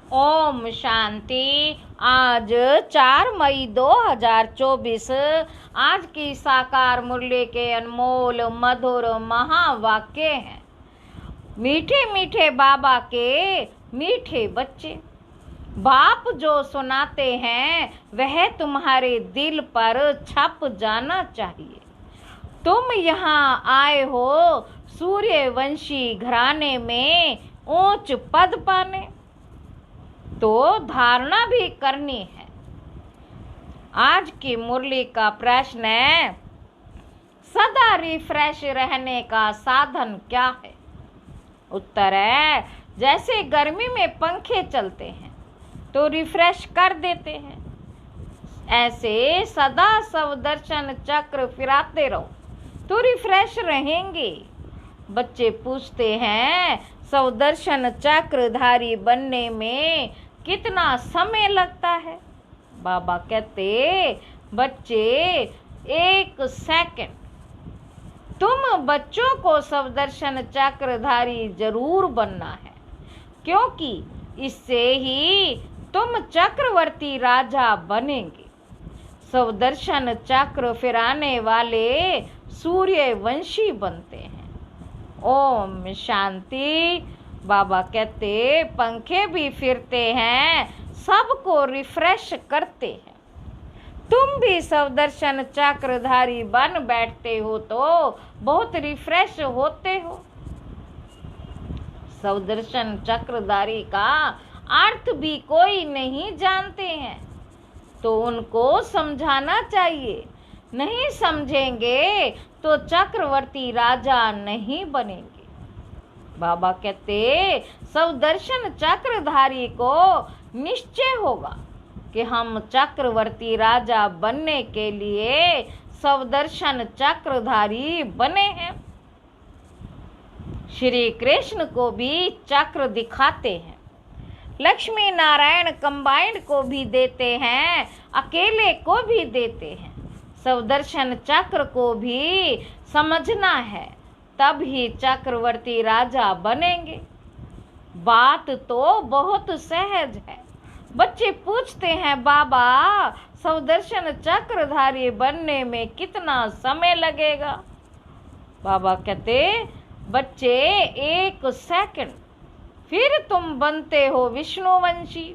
ओम शांति। आज 4 मई 2024 आज की साकार मुरली के अनमोल मधुर महावाक्य हैं। मीठे मीठे बाबा के मीठे बच्चे, बाप जो सुनाते हैं वह तुम्हारे दिल पर छप जाना चाहिए। तुम यहाँ आए हो सूर्यवंशी घराने में ऊंच पद पाने, तो धारणा भी करनी है। आज की मुरली का प्रश्न है, सदा रिफ्रेश रहने का साधन क्या है? उत्तर है, जैसे गर्मी में पंखे चलते हैं तो रिफ्रेश कर देते हैं, ऐसे सदा सवदर्शन चक्र फिराते रहो तो रिफ्रेश रहेंगे। बच्चे पूछते हैं, सवदर्शन चक्रधारी बनने में कितना समय लगता है? बाबा कहते, बच्चे 1 सेकंड। तुम बच्चों को सवदर्शन चक्रधारी जरूर बनना है, क्योंकि इससे ही तुम चक्रवर्ती राजा बनेंगे। सवदर्शन चक्र फिराने वाले सूर्यवंशी बनते हैं। ओम शांति। बाबा कहते, पंखे भी फिरते हैं, सबको रिफ्रेश करते हैं। तुम भी सवदर्शन चक्रधारी बन बैठते हो तो बहुत रिफ्रेश होते हो। सवदर्शन चक्रधारी का अर्थ भी कोई नहीं जानते हैं, तो उनको समझाना चाहिए। नहीं समझेंगे तो चक्रवर्ती राजा नहीं बनेंगे। बाबा कहते, सवदर्शन चक्रधारी को निश्चय होगा कि हम चक्रवर्ती राजा बनने के लिए सवदर्शन चक्रधारी बने हैं। श्री कृष्ण को भी चक्र दिखाते हैं, लक्ष्मी नारायण कंबाइंड को भी देते हैं, अकेले को भी देते हैं। सवदर्शन चक्र को भी समझना है, तब ही चक्रवर्ती राजा बनेंगे। बात तो बहुत सहज है। बच्चे पूछते हैं, बाबा सवदर्शन चक्रधारी बनने में कितना समय लगेगा? बाबा कहते, बच्चे 1 सेकंड, फिर तुम बनते हो विष्णुवंशी।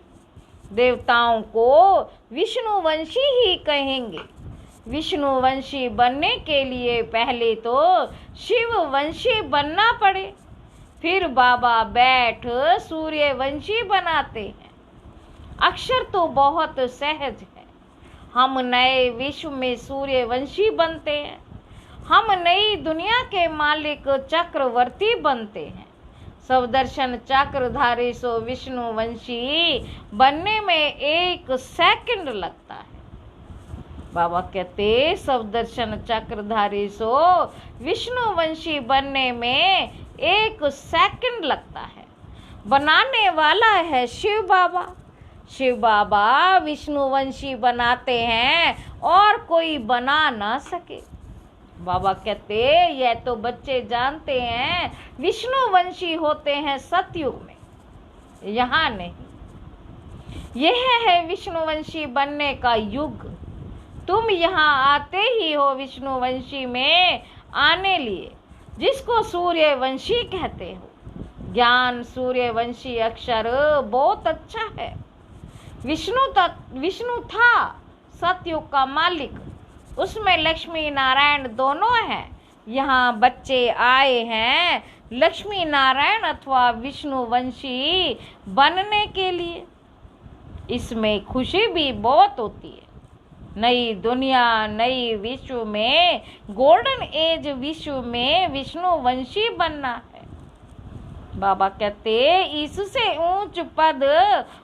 देवताओं को विष्णुवंशी ही कहेंगे। विष्णुवंशी बनने के लिए पहले तो शिववंशी बनना पड़े, फिर बाबा बैठ सूर्यवंशी बनाते हैं। अक्षर तो बहुत सहज है। हम नए विश्व में सूर्यवंशी बनते हैं। हम नई दुनिया के मालिक चक्रवर्ती बनते हैं। सवदर्शन चक्रधारी सो विष्णुवंशी बनने में 1 सेकंड लगता है। बाबा कहते, सवदर्शन चक्रधारी सो विष्णुवंशी बनने में 1 सेकंड लगता है। बनाने वाला है शिव बाबा। शिव बाबा विष्णुवंशी बनाते हैं और कोई बना ना सके। बाबा कहते, यह तो बच्चे जानते हैं, विष्णुवंशी होते हैं सतयुग में, यहाँ नहीं। यह है विष्णुवंशी बनने का युग। तुम यहाँ आते ही हो विष्णुवंशी में आने लिए, जिसको सूर्यवंशी कहते हो। ज्ञान सूर्यवंशी अक्षर बहुत अच्छा है। विष्णु था सतयुग का मालिक, उसमें लक्ष्मी नारायण दोनों हैं। यहाँ बच्चे आए हैं लक्ष्मी नारायण अथवा विष्णुवंशी बनने के लिए। इसमें खुशी भी बहुत होती है। नई दुनिया, नई विश्व में, गोल्डन एज विश्व में विष्णुवंशी बनना है। बाबा कहते, इससे ऊंच पद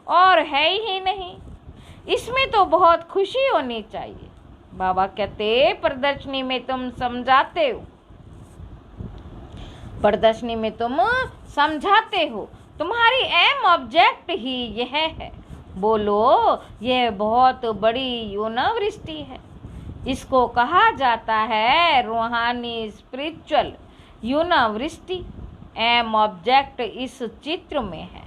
और है ही नहीं। इसमें तो बहुत खुशी होनी चाहिए। बाबा कहते, प्रदर्शनी में तुम समझाते हो, प्रदर्शनी में तुम समझाते हो, तुम्हारी एम ऑब्जेक्ट ही यह है। बोलो, यह बहुत बड़ी यूनिवर्सिटी है। इसको कहा जाता है रूहानी स्पिरिचुअल यूनिवर्सिटी। एम ऑब्जेक्ट इस चित्र में है।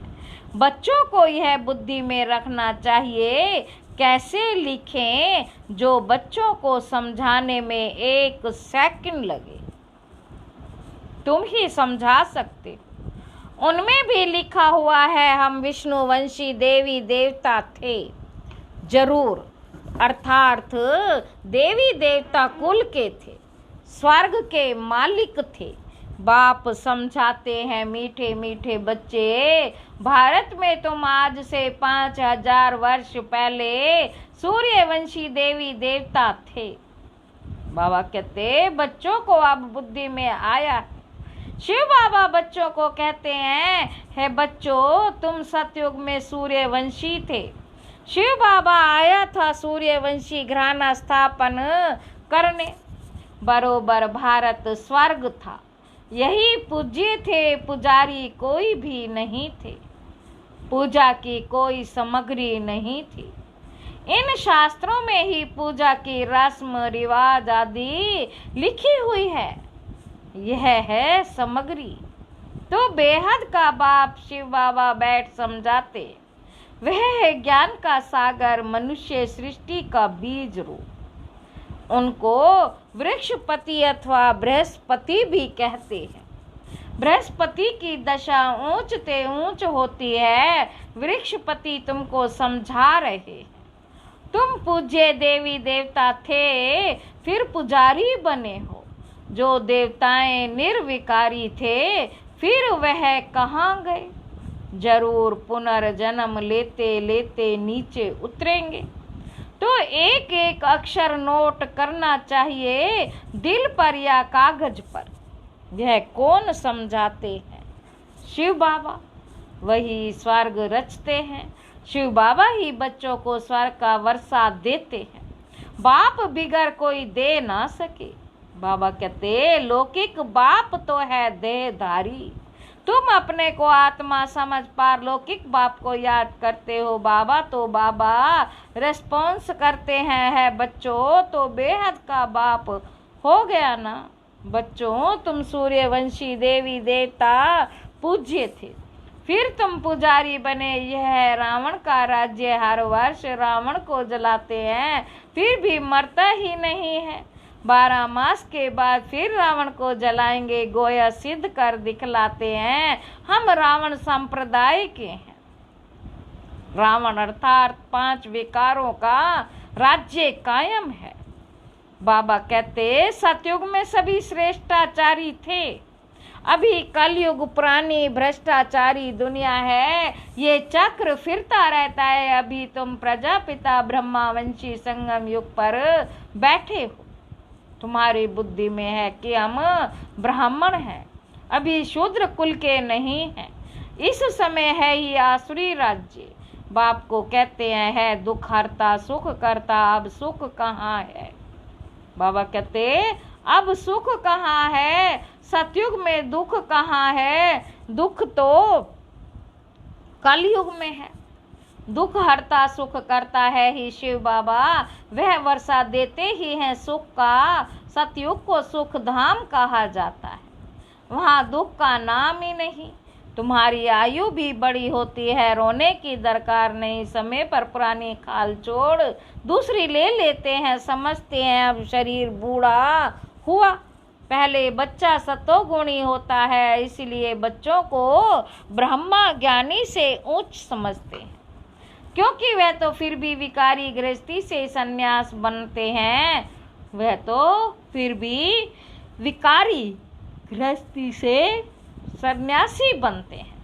बच्चों को यह बुद्धि में रखना चाहिए, कैसे लिखें जो बच्चों को समझाने में 1 सेकंड लगे। तुम ही समझा सकते। उनमें भी लिखा हुआ है हम विष्णुवंशी देवी देवता थे। जरूर, अर्थात देवी देवता कुल के थे, स्वर्ग के मालिक थे। बाप समझाते हैं, मीठे मीठे बच्चे, भारत में तुम आज से 5000 वर्ष पहले सूर्यवंशी देवी देवता थे। बाबा कहते बच्चों को अब बुद्धि में आया। शिव बाबा बच्चों को कहते हैं, हे बच्चों, तुम सतयुग में सूर्यवंशी थे। शिव बाबा आया था सूर्यवंशी घराना स्थापन करने। बरोबर भारत स्वर्ग था, यही पूज्य थे, पुजारी कोई भी नहीं थे, पूजा की कोई सामग्री नहीं थी। इन शास्त्रों में ही पूजा की रस्म रिवाज आदि लिखी हुई है। यह है सामग्री। तो बेहद का बाप शिव बाबा बैठ समझाते। वह है ज्ञान का सागर, मनुष्य सृष्टि का बीज रूप। उनको वृक्षपति अथवा बृहस्पति भी कहते हैं। बृहस्पति की दशा ऊंच ते ऊंच होती है। वृक्षपति तुमको समझा रहे। तुम पूज्य देवी देवता थे, फिर पुजारी बने हो। जो देवताएं निर्विकारी थे, फिर वह कहाँ गए? जरूर पुनर्जन्म लेते लेते नीचे उतरेंगे। तो एक एक अक्षर नोट करना चाहिए, दिल पर या कागज पर। यह कौन समझाते हैं? शिव बाबा। वही स्वर्ग रचते हैं। शिव बाबा ही बच्चों को स्वर्ग का वर्षा देते हैं। बाप बिगर कोई दे ना सके। बाबा कहते लौकिक बाप तो है देहधारी। तुम अपने को आत्मा समझ पारलौकिक बाप को याद करते हो। बाबा तो बाबा रेस्पॉन्स करते हैं। है बच्चों तो बेहद का बाप हो गया ना। बच्चों तुम सूर्यवंशी देवी देवता पूज्य थे, फिर तुम पुजारी बने। यह रावण का राज्य। हर वर्ष रावण को जलाते हैं, फिर भी मरता ही नहीं है। 12 मास के बाद फिर रावण को जलाएंगे। गोया सिद्ध कर दिखलाते हैं हम रावण संप्रदाय के हैं। रावण अर्थात 5 विकारों का राज्य कायम है। बाबा कहते सतयुग में सभी श्रेष्ठाचारी थे। अभी कलयुग पुरानी भ्रष्टाचारी दुनिया है। ये चक्र फिरता रहता है। अभी तुम प्रजापिता ब्रह्मावंशी संगम युग पर बैठे हो। तुम्हारी बुद्धि में है कि हम ब्राह्मण हैं, अभी शूद्र कुल के नहीं हैं। इस समय है ही आसुरी राज्य। बाप को कहते हैं है दुख हरता सुख करता, अब सुख कहाँ है? बाबा कहते अब सुख कहाँ है? सतयुग में दुख कहाँ है? दुख तो कलयुग में है। दुख हरता सुख करता है ही शिव बाबा। वह वर्षा देते ही हैं सुख का। सतयुग को सुख धाम कहा जाता है, वहाँ दुख का नाम ही नहीं। तुम्हारी आयु भी बड़ी होती है, रोने की दरकार नहीं। समय पर पुरानी खाल छोड़ दूसरी ले लेते हैं। समझते हैं अब शरीर बूढ़ा हुआ। पहले बच्चा सतोगुणी होता है, इसलिए बच्चों को ब्रह्मा ज्ञानी से ऊंच समझते हैं, क्योंकि वह तो फिर भी विकारी गृहस्थी से सन्यास बनते हैं। वह तो फिर भी विकारी गृहस्थी से सन्यासी बनते हैं,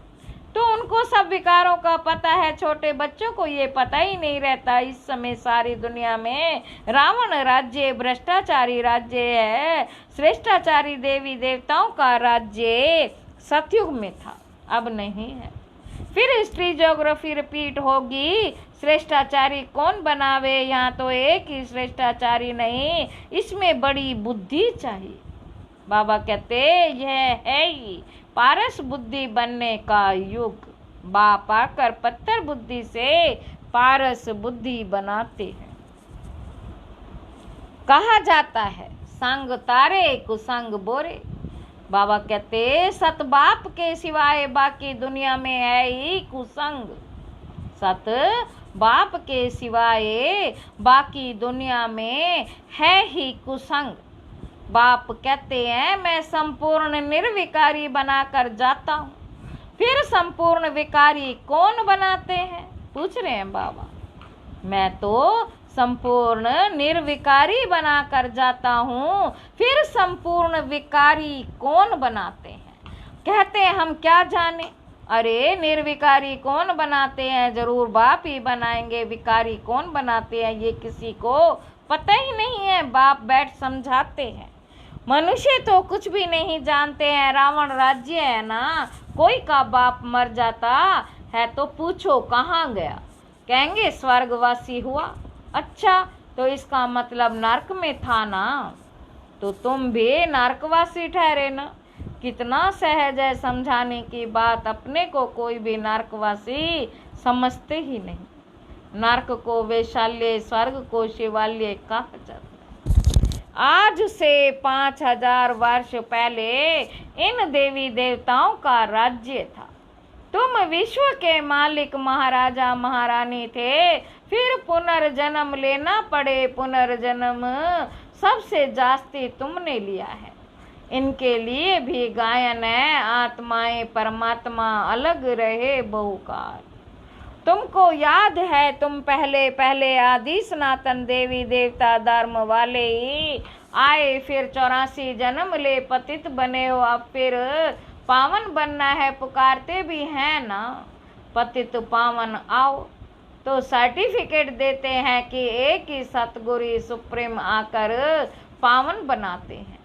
तो उनको सब विकारों का पता है। छोटे बच्चों को ये पता ही नहीं रहता। इस समय सारी दुनिया में रावण राज्य भ्रष्टाचारी राज्य है। श्रेष्ठाचारी देवी देवताओं का राज्य सतयुग में था, अब नहीं है। फिर हिस्ट्री ज्योग्राफी रिपीट होगी। श्रेष्ठाचारी कौन बनावे? यहाँ तो एक ही श्रेष्ठाचारी नहीं, इसमें बड़ी बुद्धि चाहिए। बाबा कहते यह है ही पारस बुद्धि बनने का युग। बाप आकर पत्थर बुद्धि से पारस बुद्धि बनाते हैं। कहा जाता है संग तारे कुसंग बोरे। बाबा कहते सत बाप के सिवाय बाकी दुनिया में है ही कुसंग। सत बाप के सिवाय बाकी दुनिया में है ही कुसंग। बाप कहते हैं मैं संपूर्ण निर्विकारी बनाकर जाता हूँ, फिर संपूर्ण विकारी कौन बनाते हैं? पूछ रहे हैं बाबा। मैं तो संपूर्ण निर्विकारी बनाकर जाता हूँ, फिर संपूर्ण विकारी कौन बनाते हैं? कहते हैं हम क्या जाने, अरे निर्विकारी कौन बनाते हैं? जरूर बाप ही बनाएंगे। विकारी कौन बनाते हैं ये किसी को पता ही नहीं है। बाप बैठ समझाते हैं। मनुष्य तो कुछ भी नहीं जानते हैं। रावण राज्य है ना, कोई का बाप मर जाता है तो पूछो कहाँ गया, कहेंगे स्वर्गवासी हुआ। अच्छा, तो इसका मतलब नरक में था ना, तो तुम भी नरकवासी ठहरे ना। कितना सहज है समझाने की बात। अपने को कोई भी नरकवासी समझते ही नहीं। नरक को वैशाल्य, स्वर्ग को शिवालय कहा जाता है। आज से 5000 वर्ष पहले इन देवी देवताओं का राज्य था। तुम विश्व के मालिक महाराजा महारानी थे। फिर पुनर्जन्म लेना पड़े। पुनर्जन्म सबसे जास्ती तुमने लिया है। इनके लिए भी गायन है, आत्माएं परमात्मा अलग रहे बहुकाल। तुमको याद है तुम पहले पहले आदि सनातन देवी देवता धर्म वाले ही आए, फिर 84 जन्म ले पतित बने हो, अब फिर पावन बनना है, पुकारते भी हैं ना पतित पावन आओ। तो सर्टिफिकेट देते हैं कि एक ही सतगुरु सुप्रीम आकर पावन बनाते हैं।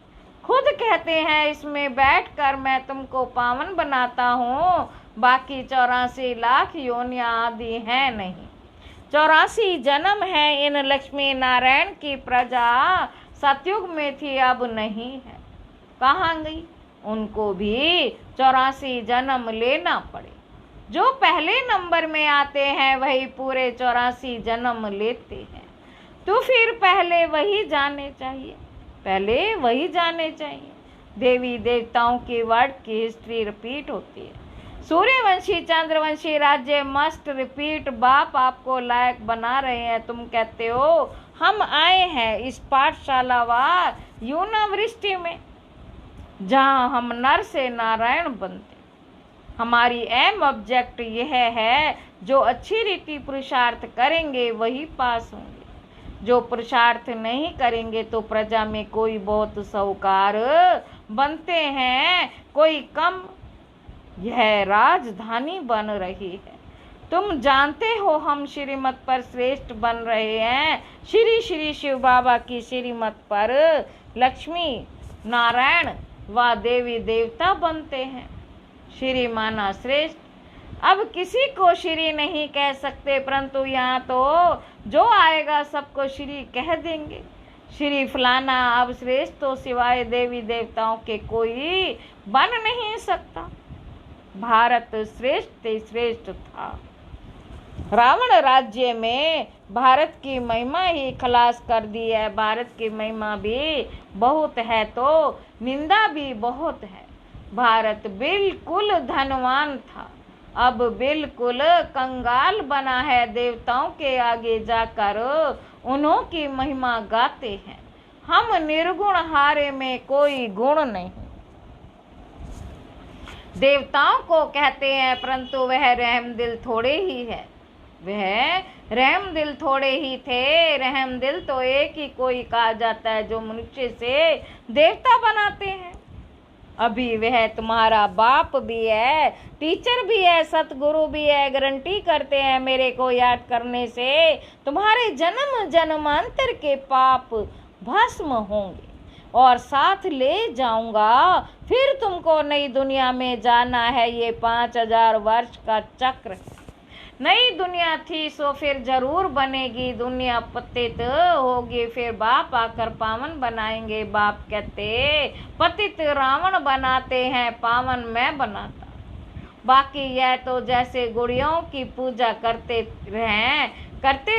खुद कहते हैं इसमें बैठकर मैं तुमको पावन बनाता हूँ, बाकी 84 लाख योनियां आदि हैं नहीं। 84 जन्म है इन लक्ष्मी नारायण की प्रजा। सतयुग में थी अब नहीं है, कहाँ गई? उनको भी 84 जन्म लेना पड़े। जो पहले नंबर में आते हैं वही पूरे 84 जन्म लेते हैं। तो फिर पहले वही जाने चाहिए, पहले वही जाने चाहिए। देवी देवताओं की वर्ड की हिस्ट्री रिपीट होती है। सूर्यवंशी चंद्रवंशी राज्य मस्ट रिपीट। बाप आपको लायक बना रहे हैं। तुम कहते हो हम आए हैं इस पाठशाला व यूनिवर्सिटी में, जहाँ हम नर से नारायण बनते। हमारी एम ऑब्जेक्ट यह है जो अच्छी रीति पुरुषार्थ करेंगे वही पास होंगे। जो पुरुषार्थ नहीं करेंगे तो प्रजा में कोई बहुत साहूकार बनते हैं, कोई कम। यह राजधानी बन रही है। तुम जानते हो हम श्रीमत पर श्रेष्ठ बन रहे हैं। श्री श्री शिव बाबा की श्रीमत पर लक्ष्मी नारायण व देवी देवता बनते हैं। श्री माना श्रेष्ठ। अब किसी को श्री नहीं कह सकते, परंतु यहाँ तो जो आएगा सबको श्री कह देंगे। श्री फलाना अब श्रेष्ठ तो सिवाय देवी देवताओं के कोई बन नहीं सकता। भारत श्रेष्ठ श्रेष्ठ था। रावण राज्य में भारत की महिमा ही खलास कर दी है। भारत की महिमा भी बहुत है तो निंदा भी बहुत है। भारत बिल्कुल धनवान था, अब बिल्कुल कंगाल बना है। देवताओं के आगे जाकर उन्हों की महिमा गाते हैं। हम निर्गुण हारे में कोई गुण नहीं। देवताओं को कहते हैं, परंतु वह रहम दिल थोड़े ही है। वह रहम दिल थोड़े ही थे। रहम दिल तो एक ही कोई कहा जाता है जो मनुष्य से देवता बनाते हैं। अभी वह तुम्हारा बाप भी है, टीचर भी है, सतगुरु भी है। गारंटी करते हैं मेरे को याद करने से तुम्हारे जन्म जन्मांतर के पाप भस्म होंगे और साथ ले जाऊंगा। फिर तुमको नई दुनिया में जाना है। ये 5000 वर्ष का चक्र है। नई दुनिया थी सो फिर जरूर बनेगी। दुनिया पतित होगी, फिर बाप आकर पावन बनाएंगे। बाप कहते पतित रावण बनाते हैं, पावन मैं बनाता। बाकी यह तो जैसे गुड़ियों की पूजा करते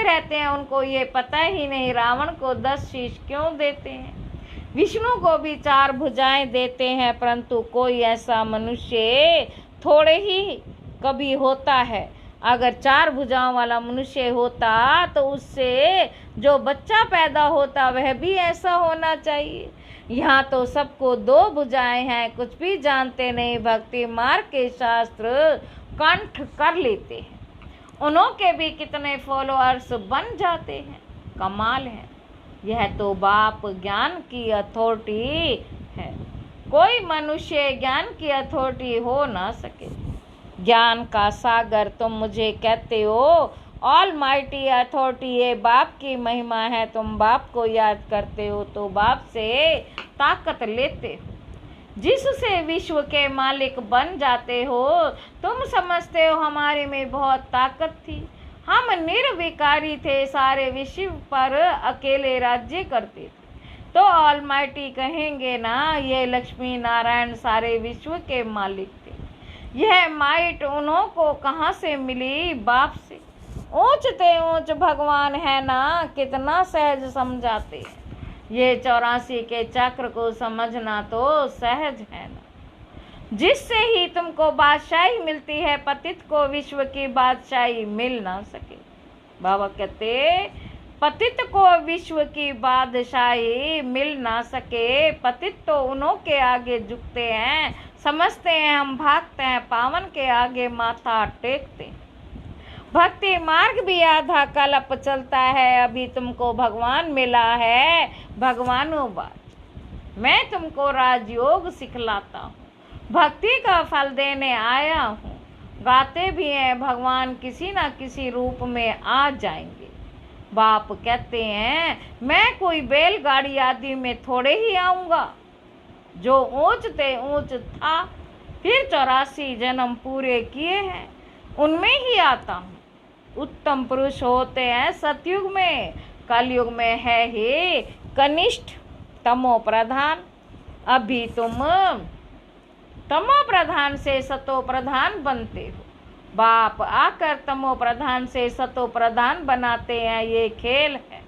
रहते हैं, उनको ये पता ही नहीं रावण को 10 शीश क्यों देते हैं। विष्णु को भी 4 भुजाएं देते हैं, परंतु कोई ऐसा मनुष्य थोड़े ही कभी होता है। अगर 4 भुजाओं वाला मनुष्य होता तो उससे जो बच्चा पैदा होता वह भी ऐसा होना चाहिए। यहाँ तो सबको 2 भुजाएं हैं, कुछ भी जानते नहीं, भक्ति मार्ग के शास्त्र कंठ कर लेते हैं। उनके भी कितने फॉलोअर्स बन जाते हैं, कमाल है। यह तो बाप ज्ञान की अथॉरिटी है, कोई मनुष्य ज्ञान की अथॉरिटी हो ना सके। ज्ञान का सागर तुम मुझे कहते हो, ऑल माइटी अथॉरिटी, ये बाप की महिमा है। तुम बाप को याद करते हो तो बाप से ताकत लेते हो, जिससे विश्व के मालिक बन जाते हो। तुम समझते हो हमारे में बहुत ताकत थी, हम निर्विकारी थे, सारे विश्व पर अकेले राज्य करते थे। तो ऑलमाइटी कहेंगे ना, ये लक्ष्मी नारायण सारे विश्व के मालिक थे। यह माइट उन्हों को कहाँ से मिली? बाप से। ऊंचते ऊंच भगवान है ना, कितना सहज समझाते हैं। ये 84 के चक्र को समझना तो सहज है ना, जिससे ही तुमको बादशाही मिलती है, पतित को विश्व की बादशाही मिल ना सके। बाबा कहते पतित को विश्व की बादशाही मिल ना सके। पतित तो उन्हों के आगे झुकते हैं, समझते हैं हम भागते हैं, पावन के आगे माथा टेकते हैं। भक्ति मार्ग भी आधा कल्प चलता है, अभी तुमको भगवान मिला है। भगवानों मैं तुमको राजयोग सिखलाता हूँ, भक्ति का फल देने आया हूँ। गाते भी हैं भगवान किसी ना किसी रूप में आ जाएंगे। बाप कहते हैं मैं कोई बैलगाड़ी आदि में थोड़े ही आऊँगा, जो ऊंचते ऊंच था, फिर 84 जन्म पूरे किए हैं, उनमें ही आता हूँ। उत्तम पुरुष होते हैं सतयुग में, कलयुग में है ही कनिष्ठ तमो प्रधान। अभी तुम तमो प्रधान से सतो प्रधान बनते हो, बाप आकर तमो प्रधान से सतो प्रधान बनाते हैं। ये खेल है,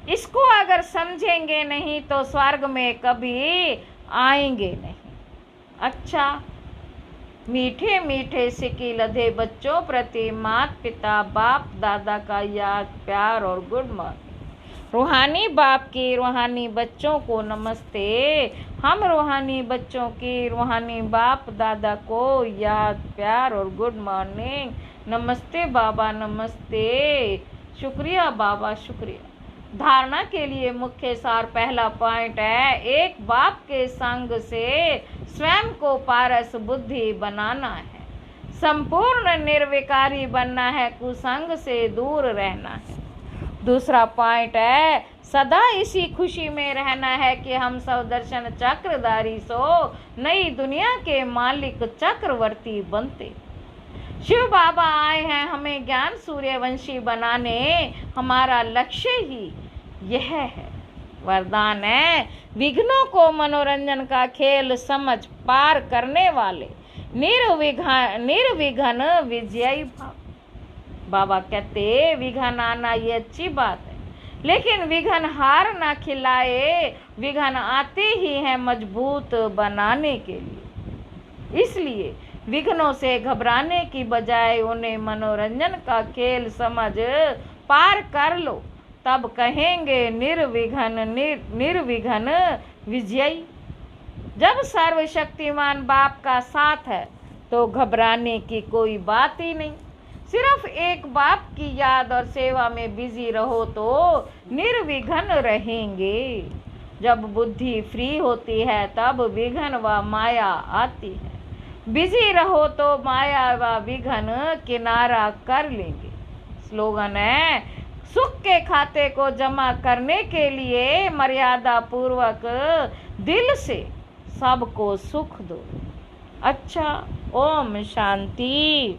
इसको अगर समझेंगे नहीं तो स्वर्ग में कभी आएंगे नहीं। अच्छा, मीठे मीठे सिक्के लधे बच्चों प्रति माता पिता बाप दादा का याद प्यार और गुड मॉर्निंग। रूहानी बाप की रूहानी बच्चों को नमस्ते। हम रूहानी बच्चों की रूहानी बाप दादा को याद प्यार और गुड मॉर्निंग। नमस्ते बाबा, नमस्ते। शुक्रिया बाबा, शुक्रिया। धारणा के लिए मुख्य सार पहला पॉइंट है, एक बाप के संग से स्वयं को पारस बुद्धि बनाना है, संपूर्ण निर्विकारी बनना है, कुसंग से दूर रहना है। दूसरा पॉइंट है, सदा इसी खुशी में रहना है कि हम सब दर्शन चक्रधारी सो नई दुनिया के मालिक चक्रवर्ती बनते। शिव बाबा आए हैं हमें ज्ञान सूर्यवंशी बनाने, हमारा लक्ष्य ही यह है। वरदान है, विघ्नों को मनोरंजन का खेल समझ पार करने वाले निर्विघ्न विजयी भाव। बाबा कहते विघ्न आना ये अच्छी बात है, लेकिन विघ्न हार ना खिलाए। विघ्न आते ही हैं मजबूत बनाने के लिए। इसलिए विघ्नों से घबराने की बजाय उन्हें मनोरंजन का खेल समझ पार कर लो, तब कहेंगे निर्विघ्न विजयी। जब सर्वशक्तिमान बाप का साथ है तो घबराने की कोई बात ही नहीं। सिर्फ एक बाप की याद और सेवा में बिजी रहो तो निर्विघ्न रहेंगे। जब बुद्धि फ्री होती है तब विघ्न व माया आती है। बिजी रहो तो माया व विघ्न किनारा कर लेंगे। स्लोगन है, सुख के खाते को जमा करने के लिए मर्यादा पूर्वक दिल से सबको सुख दो। अच्छा, ओम शांति।